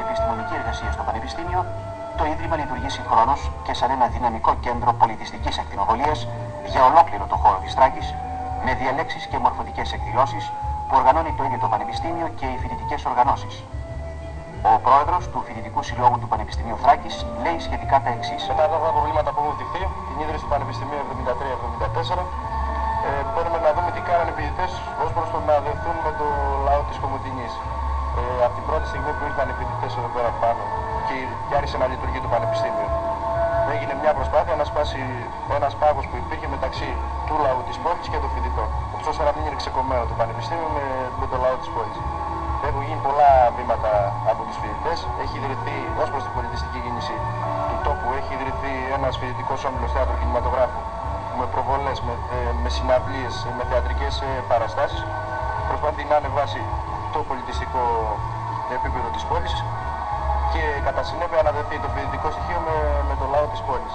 επιστημονική εργασία στο Πανεπιστήμιο, το Ίδρυμα λειτουργεί συγχρόνως και σαν ένα δυναμικό κέντρο πολιτιστικής ακτινοβολίας για ολόκληρο το χώρο της Θράκης, με διαλέξεις και μορφωτικές εκδηλώσεις που οργανώνει το ίδιο το Πανεπιστήμιο και οι φοιτητικές οργανώσεις. Ο πρόεδρος του Φοιτητικού Συλλόγου του Πανεπιστημίου Θράκης λέει σχετικά τα εξής. Μετά από τα προβλήματα που έχουν τυχθεί, την ίδρυση του Πανεπιστημίου 73-74, μπορούμε να δούμε τι κάνανε οι φοιτητές ως προς το να δεθούν με το λαό της Κομοτηνής. Από την πρώτη στιγμή που ήρθαν οι φοιτητές εδώ πέρα πάνω και άρχισε να λειτουργεί το Πανεπιστήμιο, έγινε μια προσπάθεια να σπάσει ένας πάγος που υπήρχε μεταξύ του λαού της πόλης και των φοιτητών. Ώστε να μην είναι ξεκομμένο το Πανεπιστήμιο με το λαό της πόλης. Έχουν γίνει πολλά βήματα από τους φοιτητές. Έχει ιδρυθεί ως προς την πολιτιστική κίνηση του τόπου, έχει ιδρυθεί ένας φοιτητικός όμιλος θέατρου κινηματογράφου με προβολές, με συναυλίες, με θεατρικές παραστάσεις. Προσπαθεί να ανεβάσει το πολιτιστικό επίπεδο της πόλης και κατά συνέπεια να δεθεί το φοιτητικό στοιχείο με το λαό της πόλης.